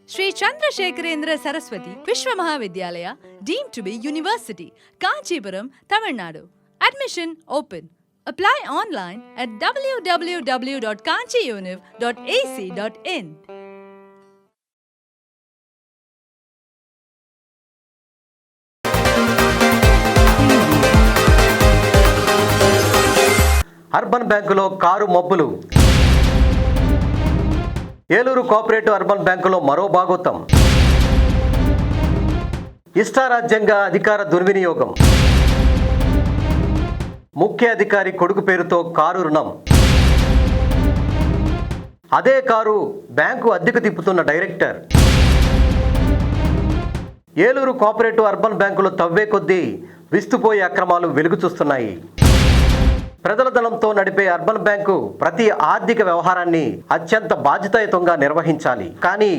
Sri Chandrasekharendra Saraswati Vishwa Mahavidyalaya, deemed to be University, Kanchipuram, Tamil Nadu. Admission open. Apply online at www.kanchiuniv.ac.in. Urban బ్యాంకులో car మబ్బులు. Eluru cooperative urban బ్యాంకులో మరో భాగోతం. ఇష్టారాజ్యంగా అధికార దుర్వినియోగం. ముఖ్య అధికారి కొడుకు పేరుతో కారు రుణం. అదే కారు బ్యాంకు అద్దెకు తిప్పుతున్న డైరెక్టర్. ఏలూరు కోఆపరేటివ్ అర్బన్ బ్యాంకులో తవ్వే కొద్దీ విస్తుపోయే అక్రమాలు వెలుగు చూస్తున్నాయి. ప్రజల ధనంతో నడిపే అర్బన్ బ్యాంకు ప్రతి ఆర్థిక వ్యవహారాన్ని అత్యంత బాధ్యతాయుతంగా నిర్వహించాలి. కానీ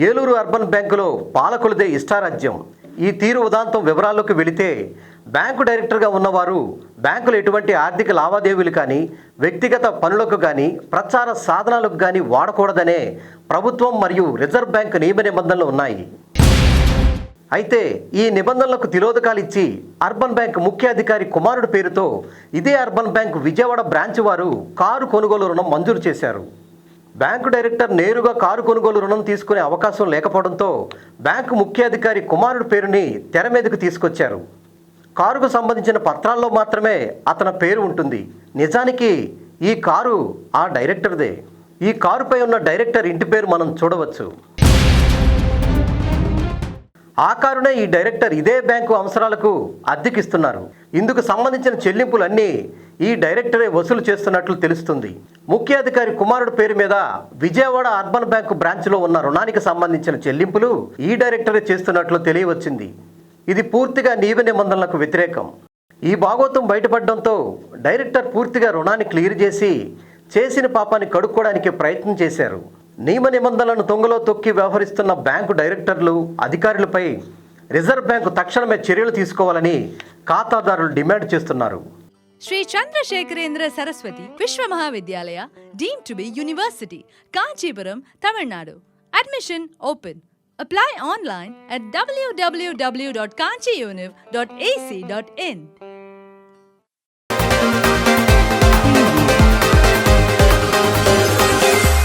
ఏలూరు అర్బన్ బ్యాంకులో పాలకులదే ఇష్టారాజ్యం. ఈ తీరు ఉదాంతం వివరాల్లోకి వెళితే బ్యాంకు డైరెక్టర్గా ఉన్నవారు బ్యాంకులు ఎటువంటి ఆర్థిక లావాదేవీలు కానీ వ్యక్తిగత పనులకు కానీ ప్రచార సాధనాలకు కానీ వాడకూడదనే ప్రభుత్వం మరియు రిజర్వ్ బ్యాంకు నియమ నిబంధనలు ఉన్నాయి. అయితే ఈ నిబంధనలకు తిలోదకాలు ఇచ్చి అర్బన్ బ్యాంక్ ముఖ్య అధికారి కుమారుడు పేరుతో ఇదే అర్బన్ బ్యాంక్ విజయవాడ బ్రాంచ్ వారు కారు కొనుగోలు రుణం మంజూరు చేశారు. బ్యాంకు డైరెక్టర్ నేరుగా కారు కొనుగోలు రుణం తీసుకునే అవకాశం లేకపోవడంతో బ్యాంకు ముఖ్య అధికారి కుమారుడు పేరుని తెర మీదకు తీసుకొచ్చారు. కారుకు సంబంధించిన పత్రాల్లో మాత్రమే అతని పేరు ఉంటుంది. నిజానికి ఈ కారు ఆ డైరెక్టర్దే. ఈ కారుపై ఉన్న డైరెక్టర్ ఇంటి పేరు మనం చూడవచ్చు. ఆ కారునే ఈ డైరెక్టర్ ఇదే బ్యాంకు అవసరాలకు అద్దెకిస్తున్నారు. ఇందుకు సంబంధించిన చెల్లింపులన్నీ ఈ డైరెక్టరే వసూలు చేస్తున్నట్లు తెలుస్తుంది. ముఖ్య అధికారి కుమారుడు పేరు మీద విజయవాడ అర్బన్ బ్యాంకు బ్రాంచ్లో ఉన్న రుణానికి సంబంధించిన చెల్లింపులు ఈ డైరెక్టరే చేస్తున్నట్లు తెలియవచ్చింది. ఇది పూర్తిగా నియమ నిబంధనలకు వ్యతిరేకం. ఈ భాగోతం బయటపడడంతో డైరెక్టర్ పూర్తిగా రుణాన్ని క్లియర్ చేసి చేసిన పాపాన్ని కడుక్కోవడానికి ప్రయత్నం చేశారు. నియమ నిబంధనలను తొంగలో తొక్కి వ్యవహరిస్తున్న బ్యాంకు డైరెక్టర్లు, అధికారులపై రిజర్వ్ బ్యాంకు తక్షణమే చర్యలు తీసుకోవాలని ఖాతాదారులు డిమాండ్ చేస్తున్నారు. Sri Chandrasekharendra Saraswati Vishwa Mahavidyalaya, deemed to be University, Kanchipuram, Tamil Nadu. Admission open. Apply online at www.kanchiuniv.ac.in.